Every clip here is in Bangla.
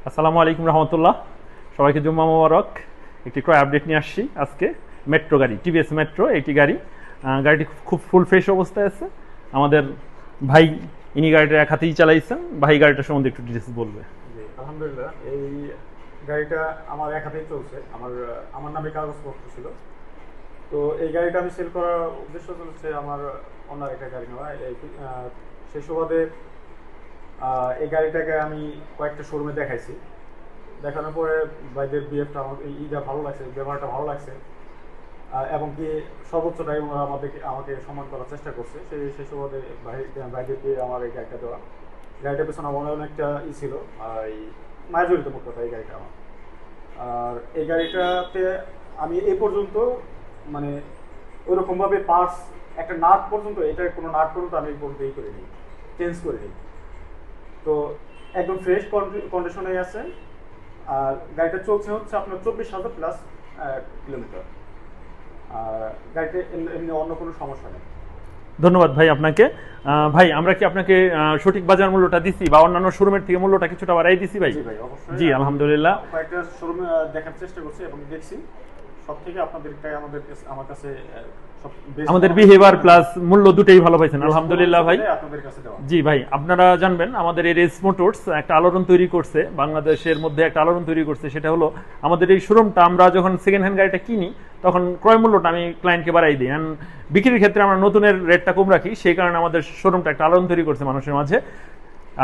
আসসালামু আলাইকুম রহমতুল্লাহ, সবাইকে জুম্মা মোবারক। একটি ক্রয় আপডেট নিয়ে আসছি আজকে। মেট্রো গাড়ি, টিভিএস মেট্রো একটি গাড়ি। গাড়িটি খুব ফুল ফ্রেশ অবস্থায় আছে। আমাদের ভাই ইনি গাড়িটা এক হাতেই চালাইছেন। ভাই গাড়িটার সম্বন্ধে একটু ডিটেলস বলবে। আলহামদুলিল্লাহ, এই গাড়িটা আমার এক হাতেই চলছে। আমার নামে কাগজপত্র ছিল। তো এই গাড়িটা আমি সেল করার উদ্দেশ্য হচ্ছে আমার অন্য একটা গাড়ি নেওয়া। সেই সুবাদে এই গাড়িটাকে আমি কয়েকটা শোরুমে দেখাইছি। দেখানোর পরে ভাইদের বিহেভটা আমার ইটা ভালো লাগছে, ব্যবহারটা ভালো লাগছে, এবং কি সর্বোচ্চটাই আমাকে সম্মান করার চেষ্টা করছে। সেই সুবাদে ভাইদেরকে আমার এই গাড়িটা দেওয়া। গাড়িটার পেছনে আমার অনেকটা ছিল, এই মায়া জড়িত মোট কথা এই গাড়িটা আমার। আর এই গাড়িটাতে আমি এই পর্যন্ত মানে ওইরকমভাবে পার্টস একটা নাট পর্যন্ত, এটার কোনো নাট পর্যন্ত আমি বলতে করিনি, চেঞ্জ করিনি। তো একদম ফ্রেশ কন্ডিশনে আছে। আর গাড়িটা চলছে হচ্ছে আপনার 24,000 প্লাস কিলোমিটার। আর গাড়িটা এমনি অন্য কোনো সমস্যা নেই। ধন্যবাদ ভাই আপনাকে। ভাই আমরা কি আপনাকে সঠিক বাজার মূল্যটা দিছি বা অন্যান্য শোরুমের থেকে মূল্যটা কিছুটা বাড়াই দিছি ভাই? জি ভাই, অবশ্যই। জি আলহামদুলিল্লাহ। কয়েকটা শোরুমে দেখার চেষ্টা করছি এবং দেখছি সব থেকে আপনাদেরটাই আমার কাছে আমাদের বিহেভিয়ার প্লাস মূল্য দুটেই ভালো পাইছেন আলহামদুলিল্লাহ ভাই। আপনাদের কাছে দেওয়া। জি ভাই, আপনারা জানবেন আমাদের এই রেস মোটরস একটা আলোড়ন তৈরি করছে, বাংলাদেশের মধ্যে একটা আলোড়ন তৈরি করছে। সেটা হলো আমাদের এই শোরুমটা, আমরা যখন সেকেন্ড হ্যান্ড গাড়িটা কিনি তখন ক্রয় মূল্যটা আমি ক্লায়েন্টকে বাড়াই দিই, অ্যান্ড বিক্রির ক্ষেত্রে আমরা নতুনের রেটটা কম রাখি। সেই কারণে আমাদের শোরুমটা একটা আলোড়ন তৈরি করছে মানুষের মাঝে।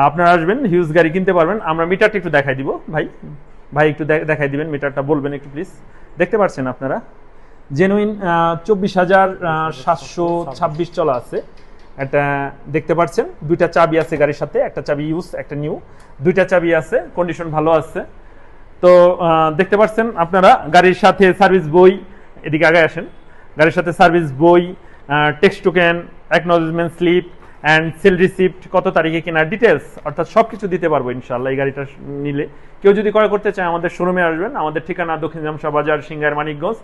আপনারা আসবেন, হিউজ গাড়ি কিনতে পারবেন। আমরা মিটারটা একটু দেখাই দিব ভাই। ভাই একটু দেখাই দিবেন, মিটারটা বলবেন একটু প্লিজ। দেখতে পাচ্ছেন আপনারা জেনুইন 24,726 চলা আছে। এটা দেখতে পাচ্ছেন, দুইটা চাবি আছে গাড়ির সাথে, একটা চাবি ইউজ একটা নিউ, দুইটা চাবি আছে, কন্ডিশন ভালো আছে। তো দেখতে পাচ্ছেন আপনারা গাড়ির সাথে সার্ভিস বই, এদিকে আগে আসেন, গাড়ির সাথে সার্ভিস বই, tax token, acknowledgement slip and sale receipt, কত তারিখে কেনার ডিটেলস, অর্থাৎ সব কিছু দিতে পারবো ইনশাল্লাহ এই গাড়িটা নিলে। কেউ যদি ক্রয় করতে চায় আমাদের শোরুমে আসবেন। আমাদের ঠিকানা দক্ষিণ জামশা বাজার, singer, Manikganj,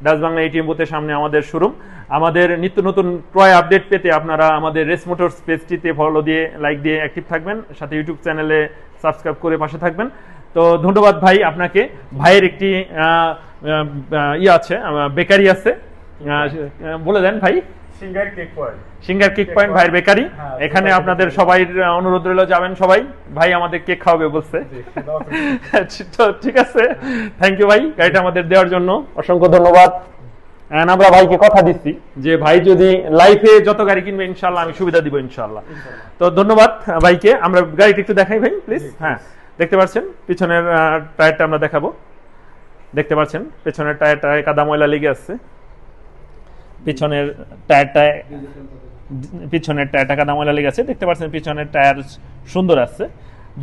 Dutch Bangla ATM বুথের সামনে আমাদের শোরুম। আমাদের নিত্য নতুন ক্রয় আপডেট পেতে আপনারা আমাদের রেস মোটরস পেজটিতে ফলো দিয়ে, লাইক দিয়ে অ্যাক্টিভ থাকবেন, সাথে ইউটিউব চ্যানেলে সাবস্ক্রাইব করে পাশে থাকবেন। তো ধন্যবাদ ভাই আপনাকে। ভাইয়ের একটি আছে, বেকারি আছে, বলে দেন ভাই। Singer cake point, singer cake point ভাইয়ের বেকারি। এখানে আপনাদের সবাই অনুরোধ রইল, যাবেন সবাই। ভাই আমাদের কেক খাওয়াবে বলছে। তো ঠিক আছে, থ্যাংক ইউ ভাই গাড়িটা আমাদের দেওয়ার জন্য, অসংখ্য ধন্যবাদ। আমরা ভাইকে কথা দিচ্ছি যে ভাই যদি লাইফে যত গাড়ি কিনবে ইনশাল্লাহ আমি সুবিধা দিব ইনশাল্লাহ। তো ধন্যবাদ ভাইকে। আমরা গাড়িটা একটু দেখাই ভাই প্লিজ। হ্যাঁ, দেখতে পাচ্ছেন পিছনের টায়ারটা আমরা দেখাবো। দেখতে পাচ্ছেন পেছনের টায়ারটায় কাদা ময়লা লেগে আছে। পিছনের টায়ারটা কাদা ময়লা লেগে আছে। দেখতে পাচ্ছেন পিছনের টায়ার সুন্দর আছে,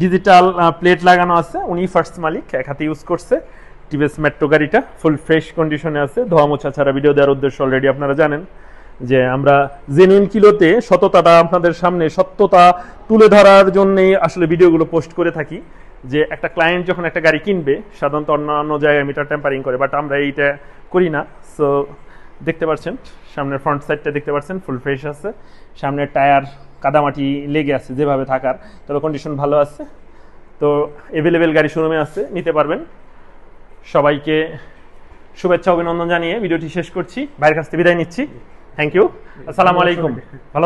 ডিজিটাল প্লেট লাগানো আছে। উনি ফার্স্ট মালিক, এক হাতে ইউজ করছে। টিভিএস মেট্রো গাড়িটা ফুল ফ্রেশ কন্ডিশনে আছে। ধোয়া মোছা ছাড়া ভিডিও দেওয়ার উদ্দেশ্য অলরেডি আপনারা জানেন যে আমরা জেনুইন কিলোতে সততাটা আপনাদের সামনে, সত্যতা তুলে ধরার জন্যই আসলে ভিডিওগুলো পোস্ট করে থাকি। যে একটা ক্লায়েন্ট যখন একটা গাড়ি কিনবে, সাধারণত অন্যান্য জায়গায় মিটার টেম্পারিং করে, বাট আমরা এইটা করি না। সো দেখতে পাচ্ছেন সামনের ফ্রন্ট সাইডটা দেখতে পাচ্ছেন ফুল ফ্রেশ আছে। সামনের টায়ার কাদামাটি লেগে আছে যেভাবে থাকার, তবে কন্ডিশন ভালো আছে। তো অ্যাভেলেবেল গাড়ি শোরুমে আছে, নিতে পারবেন। সবাইকে শুভেচ্ছা অভিনন্দন জানিয়ে ভিডিওটি শেষ করছি। ভাইয়ের কাছ থেকে বিদায় নিচ্ছি। থ্যাংক ইউ, আসসালামু আলাইকুম। ভালো